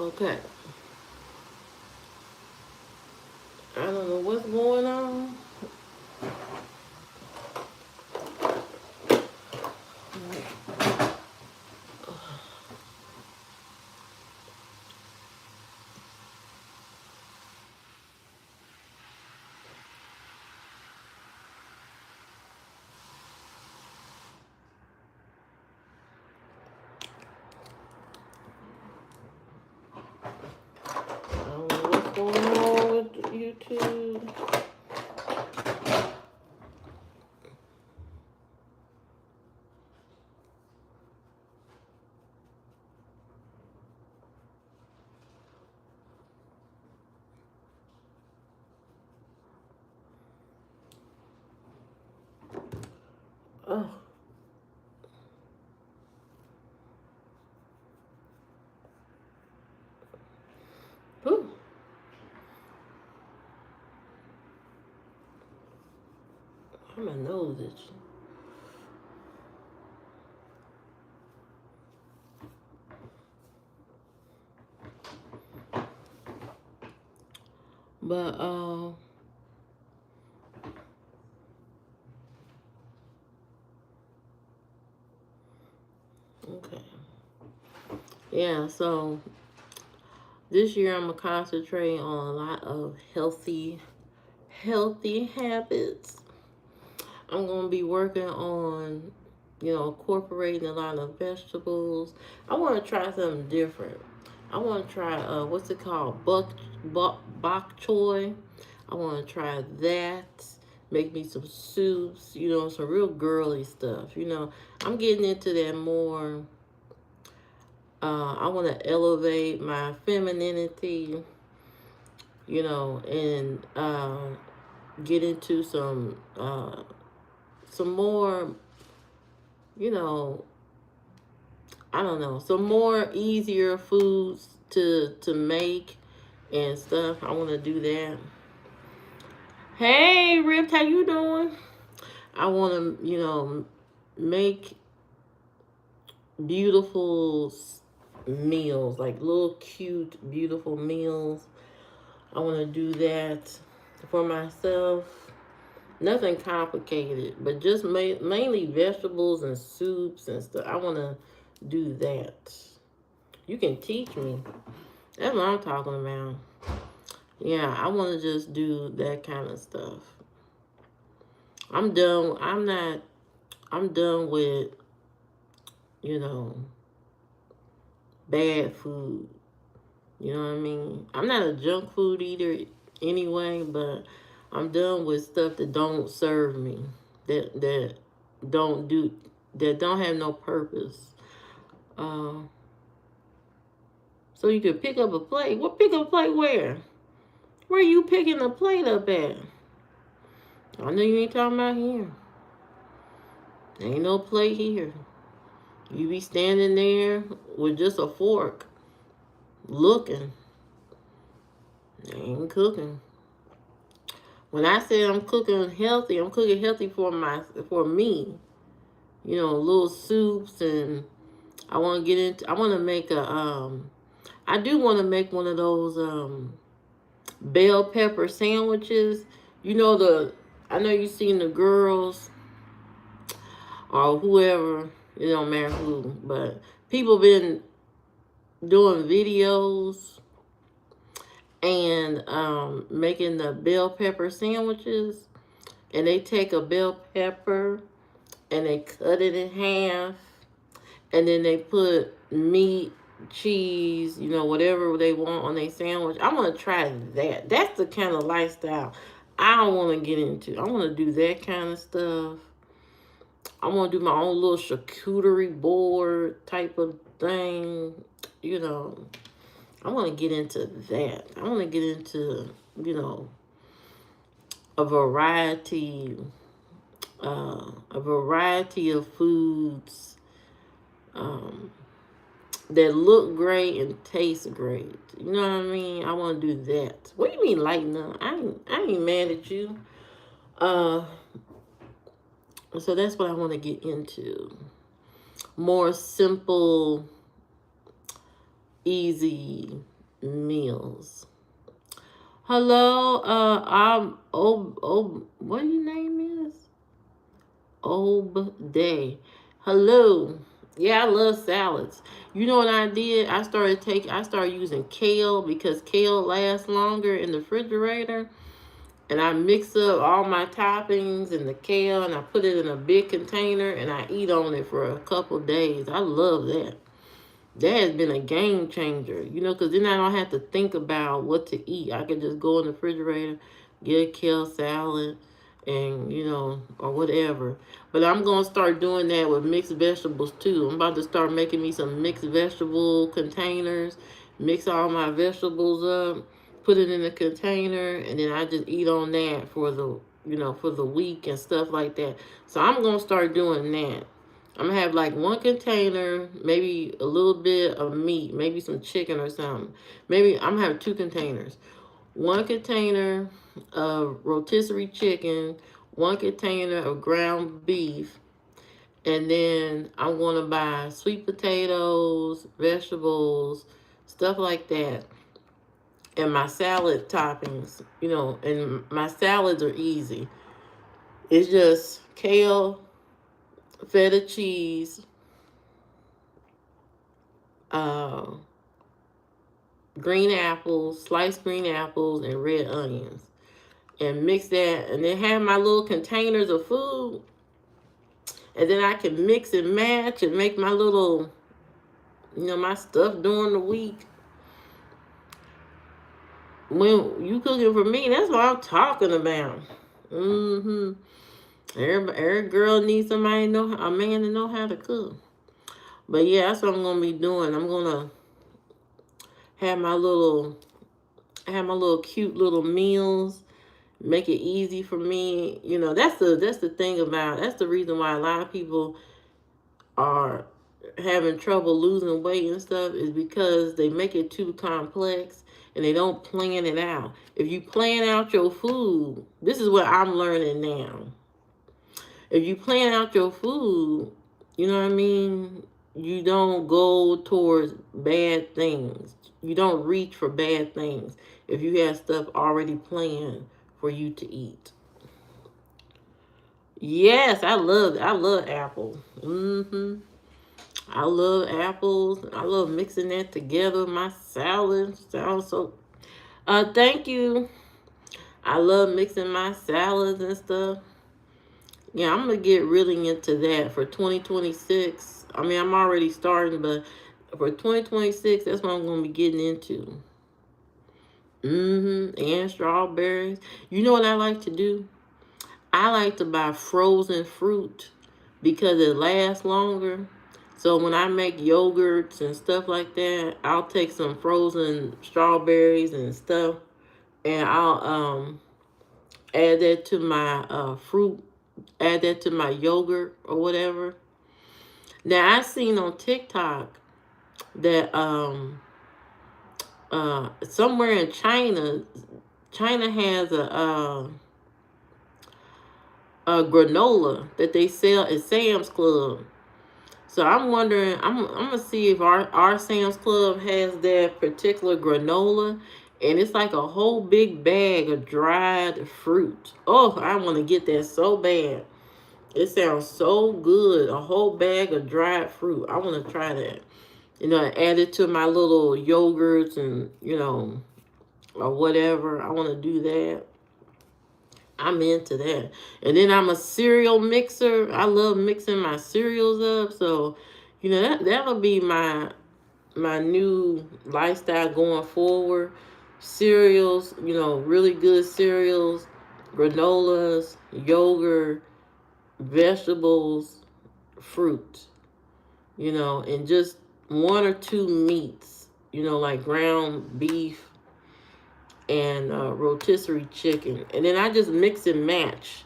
Okay. I don't know what's going on. I don't know what's going on with YouTube. Oh, whew. My nose itching. But okay. Yeah, so this year I'm gonna concentrate on a lot of healthy habits. I'm gonna be working on, incorporating a lot of vegetables. I want to try something different. I want to try what's it called, bok choy. I want to try that. Make me some soups. Some real girly stuff. I'm getting into that more. I want to elevate my femininity. And get into some more, you know, I don't know, some more easier foods to make and stuff. I want to do that. Hey, Ripped, how you doing? I want to, make beautiful meals, like little cute, beautiful meals. I want to do that for myself. Nothing complicated, but just mainly vegetables and soups and stuff. I want to do that. You can teach me. That's what I'm talking about. Yeah, I want to just do that kind of stuff. I'm done. I'm done with, you know, bad food. You know what I mean? I'm not a junk food eater anyway, but I'm done with stuff that don't serve me. That don't do that don't have no purpose. Uh, so you could pick up a plate. What pick up a plate where? Where are you picking a plate up at? I know you ain't talking about here. Ain't no plate here. You be standing there with just a fork, looking. Ain't cooking. When I say I'm cooking healthy for me. Little soups, and I want to make I do want to make one of those bell pepper sandwiches. You know the I know you've seen the girls or whoever, it don't matter who, but people been doing videos and making the bell pepper sandwiches, and they take a bell pepper and they cut it in half, and then they put meat, cheese, whatever they want on their sandwich. I want to try that. That's the kind of lifestyle I want to get into. I want to do that kind of stuff. I want to do my own little charcuterie board type of thing. You know, I want to get into that. I want to get into, a variety, a variety of foods um, that look great and taste great. You know what I mean? I want to do that. What do you mean lighten up? I ain't mad at you. Uh, so that's what I want to get into. More simple easy meals. Hello, what your name is? Day. Hello. Yeah, I love salads. You know what I did? I started using kale because kale lasts longer in the refrigerator. And I mix up all my toppings and the kale and I put it in a big container and I eat on it for a couple days. I love that. That has been a game changer, because then I don't have to think about what to eat. I can just go in the refrigerator, get a kale salad, and, or whatever. But I'm going to start doing that with mixed vegetables, too. I'm about to start making me some mixed vegetable containers, mix all my vegetables up, put it in a container, and then I just eat on that for the week and stuff like that. So I'm going to start doing that. I'm going to have like one container, maybe a little bit of meat, maybe some chicken or something. Maybe I'm going to have 2 containers. One container of rotisserie chicken, one container of ground beef, and then I'm going to buy sweet potatoes, vegetables, stuff like that. And my salad toppings, and my salads are easy. It's just kale, feta cheese, green apples, sliced green apples, and red onions. And mix that, and then have my little containers of food. And then I can mix and match and make my little, my stuff during the week. When you cooking for me, that's what I'm talking about. Every girl needs somebody a man to know how to cook. But yeah, that's what I'm gonna be doing. I'm gonna have my little cute little meals, make it easy for me. That's the thing about, that's the reason why a lot of people are having trouble losing weight and stuff, is because they make it too complex and they don't plan it out. If you plan out your food, this is what I'm learning now. If you plan out your food, you know what I mean? You don't go towards bad things. You don't reach for bad things if you have stuff already planned for you to eat. Yes, I love apples. I love apples. I love mixing that together with my salad. Sounds so. Thank you. I love mixing my salads and stuff. Yeah, I'm gonna get really into that for 2026. I mean, I'm already starting, but for 2026, that's what I'm gonna be getting into. And strawberries. You know what I like to do? I like to buy frozen fruit because it lasts longer. So when I make yogurts and stuff like that, I'll take some frozen strawberries and stuff, and I'll add that to my fruit, add that to my yogurt or whatever. Now I've seen on TikTok that somewhere in China has a granola that they sell at Sam's Club. So I'm wondering, I'm gonna see if our Sam's Club has that particular granola, and it's like a whole big bag of dried fruit. Oh, I want to get that so bad. It sounds so good. A whole bag of dried fruit. I want to try that. Add it to my little yogurts and, or whatever. I want to do that. I'm into that. And then I'm a cereal mixer. I love mixing my cereals up. So, that'll be my new lifestyle going forward. Cereals, really good cereals, granolas, yogurt, vegetables, fruit, and just 1 or 2 meats, like ground beef and rotisserie chicken. And then I just mix and match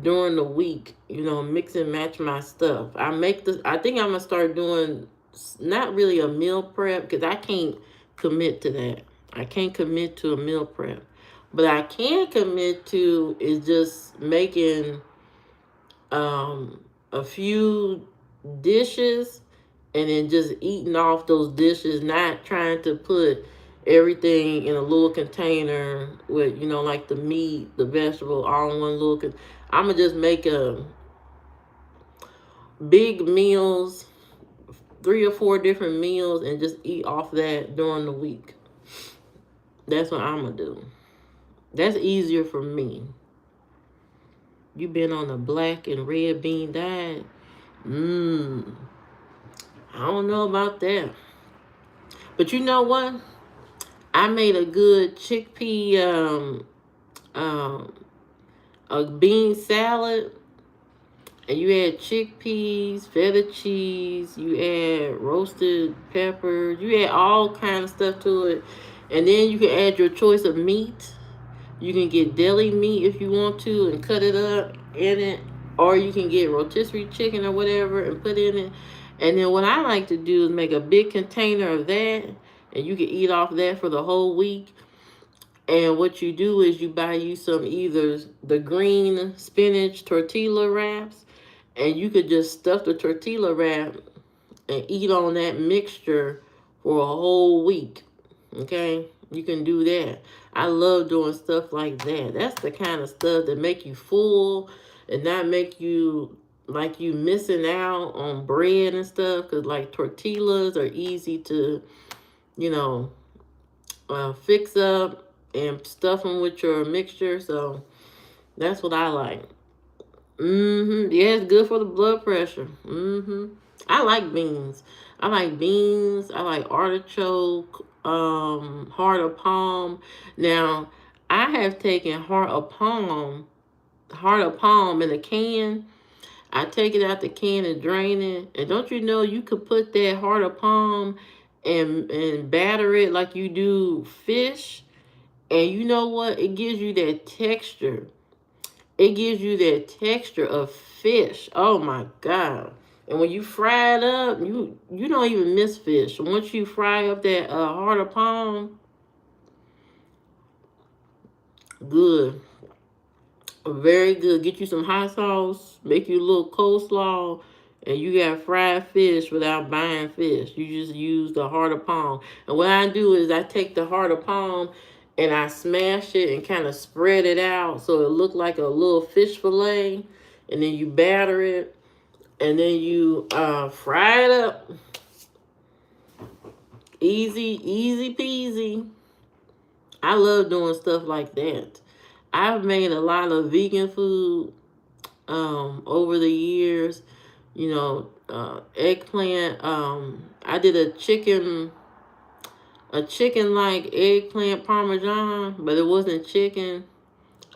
during the week, mix and match my stuff. I think I'm going to start doing not really a meal prep because I can't commit to that. I can't commit to a meal prep. But I can commit to is just making a few dishes and then just eating off those dishes, not trying to put everything in a little container with, like the meat, the vegetable, all in one little I'm gonna just make a big meals, 3 or 4 different meals, and just eat off that during the week. That's what I'm gonna do. That's easier for me. You been on a black and red bean diet? I don't know about that. But you know what? I made a good chickpea um a bean salad, and you add chickpeas, feta cheese, you add roasted peppers, you add all kind of stuff to it, and then you can add your choice of meat. You can get deli meat if you want to and cut it up in it, or you can get rotisserie chicken or whatever and put in it. And then what I like to do is make a big container of that, and you can eat off that for the whole week. And what you do is you buy you some either the green spinach tortilla wraps, and you could just stuff the tortilla wrap and eat on that mixture for a whole week. Okay? You can do that. I love doing stuff like that. That's the kind of stuff that make you full and not make you like you missing out on bread and stuff, because like tortillas are easy to, you know, fix up and stuff them with your mixture. So that's what I like. Yeah, it's good for the blood pressure. I like beans. I like beans. I like artichoke, heart of palm. Now, I have taken heart of palm in a can. I take it out the can and drain it. And don't you know you could put that heart of palm and batter it like you do fish. And you know what? It gives you that texture. It gives you that texture of fish. Oh my God. And when you fry it up, you don't even miss fish. Once you fry up that heart of palm, good. Very good. Get you some hot sauce, make you a little coleslaw, and you got fried fish without buying fish. You just use the heart of palm. And what I do is I take the heart of palm and I smash it and kind of spread it out so it look like a little fish fillet. And then you batter it, and then you fry it up. Easy peasy. I love doing stuff like that. I've made a lot of vegan food over the years. Eggplant. I did a chicken like eggplant parmesan, but it wasn't chicken.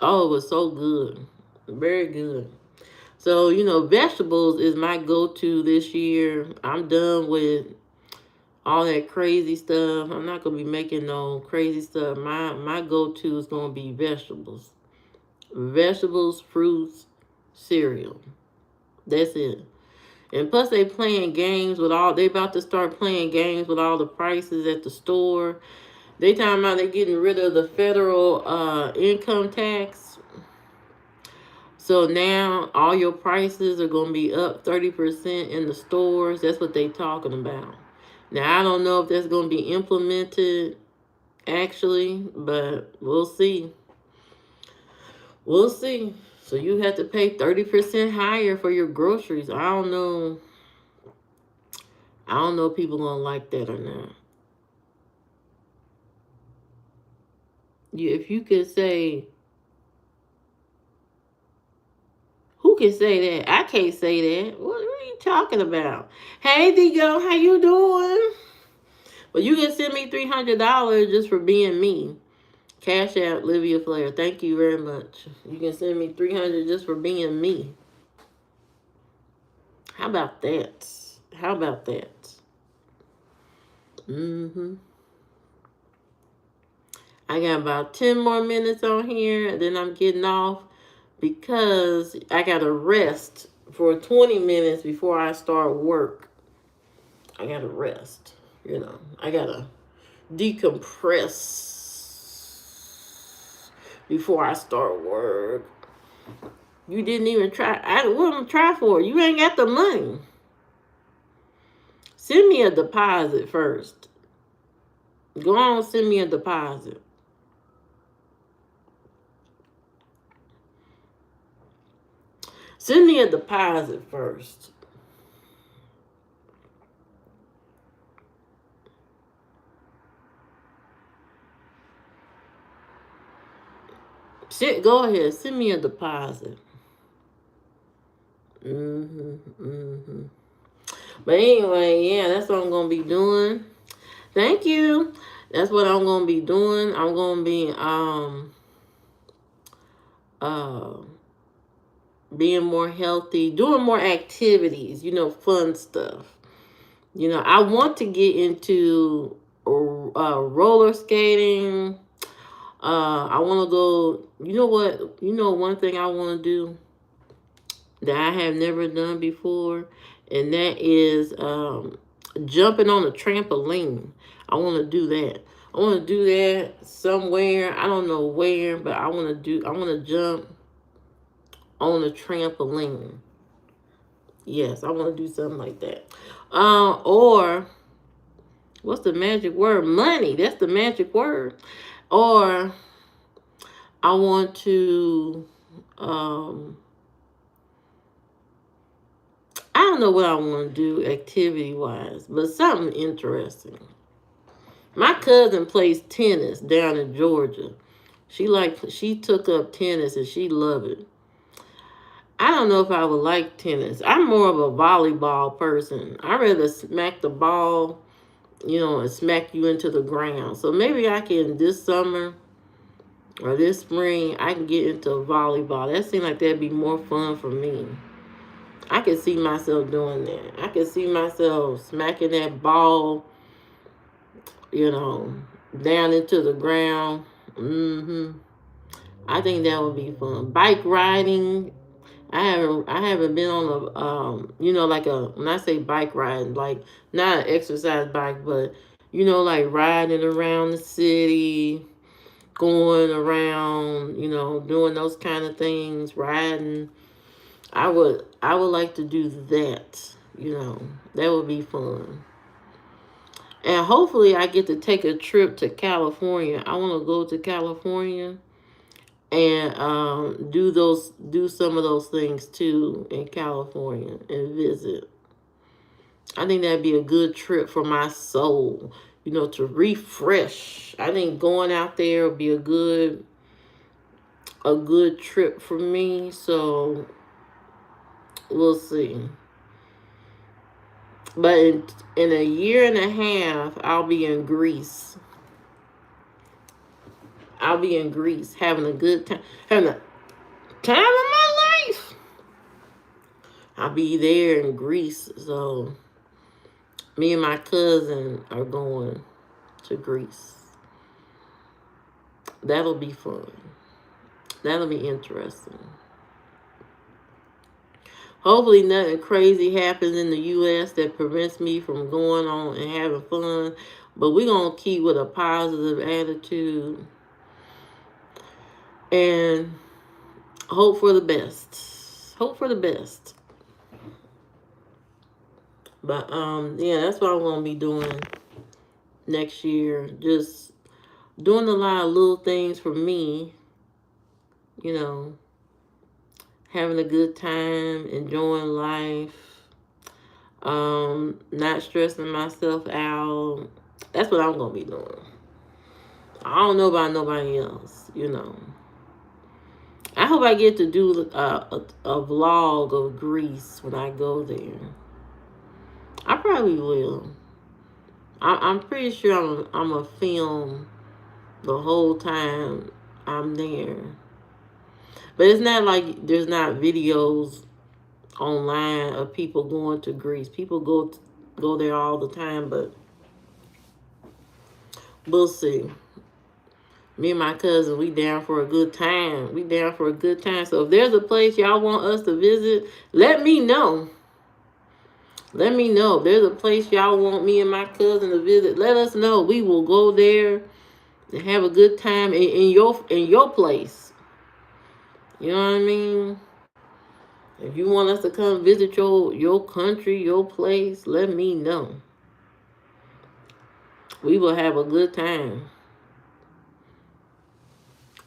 Oh, it was so good. Very good. So, vegetables is my go-to this year. I'm done with all that crazy stuff. I'm not going to be making no crazy stuff. My go-to is going to be vegetables. Vegetables, fruits, cereal. That's it. And plus they about to start playing games with all the prices at the store. They talking about they getting rid of the federal income tax. So now all your prices are going to be up 30% in the stores. That's what they talking about. Now, I don't know if that's going to be implemented actually, but we'll see. We'll see. So you have to pay 30% higher for your groceries. I don't know if people going to like that or not. If you could say, who can say that? I can't say that. What are you talking about? Hey, Digo, how you doing? Well, you can send me $300 just for being me. Cash out Livia Flair. Thank you very much. You can send me $300 just for being me. How about that? How about that? I got about 10 more minutes on here, and then I'm getting off because I got to rest for 20 minutes before I start work. I got to rest. I got to decompress before I start work. You didn't even try. What am I try for? You ain't got the money. Send me a deposit first. Go on, send me a deposit. Send me a deposit first. Go ahead, send me a deposit. But anyway, yeah, that's what I'm gonna be doing. Thank you. That's what I'm gonna be doing. I'm gonna be uh being more healthy, doing more activities, fun stuff. I want to get into roller skating. I want to go. You know what? One thing I want to do that I have never done before, and that is jumping on a trampoline. I want to do that. I want to do that somewhere. I don't know where, but I want to jump on a trampoline. Yes, I want to do something like that. Or what's the magic word? Money. That's the magic word. Or I want to I don't know what I want to do activity wise, but something interesting. My cousin plays tennis down in Georgia. She took up tennis and she loved it. I don't know if I would like tennis. I'm more of a volleyball person. I rather smack the ball, and smack you into the ground. So maybe I can this summer or this spring I can get into volleyball. That seems like that'd be more fun for me. I can see myself doing that. I can see myself smacking that ball, you know, down into the ground. I think that would be fun. Bike riding. I haven't been on a like a when I say bike riding, like not an exercise bike, but like riding around the city, going around, doing those kind of things, riding. I would like to do that. That would be fun. And hopefully I get to take a trip to California. I want to go to California and do some of those things too in California and visit. I think that'd be a good trip for my soul, to refresh. I think going out there would be a good trip for me. So we'll see. But in a year and a half, I'll be in Greece. I'll be in Greece having a good time, having a time of my life. I'll be there in Greece. So me and my cousin are going to Greece. That'll be fun. That'll be interesting. Hopefully nothing crazy happens in the U.S. that prevents me from going on and having fun. But we're going to keep with a positive attitude and hope for the best. Hope for the best. But yeah, that's what I'm going to be doing next year. Just doing a lot of little things for me, having a good time, enjoying life, not stressing myself out. That's what I'm going to be doing. I don't know about nobody else, I hope I get to do a vlog of Greece when I go there. I probably will. I'm pretty sure I'm going to film the whole time I'm there. But it's not like there's not videos online of people going to Greece. People go there all the time, but we'll see. Me and my cousin, we down for a good time. We down for a good time. So if there's a place y'all want us to visit, let me know. Let me know. If there's a place y'all want me and my cousin to visit, let us know. We will go there and have a good time in your place. You know what I mean? If you want us to come visit your country, your place, let me know. We will have a good time.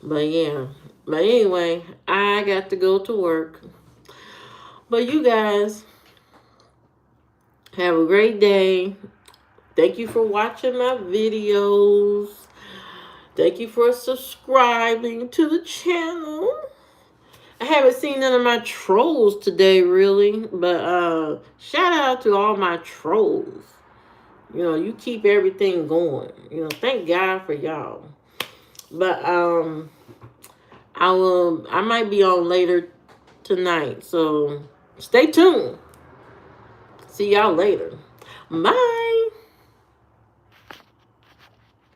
But yeah. But anyway, I got to go to work. But you guys have a great day. Thank you for watching my videos. Thank you for subscribing to the channel. I haven't seen none of my trolls today, really. But shout out to all my trolls. You know, you keep everything going. You know, thank God for y'all. But I might be on later tonight. So stay tuned. See y'all later. Bye.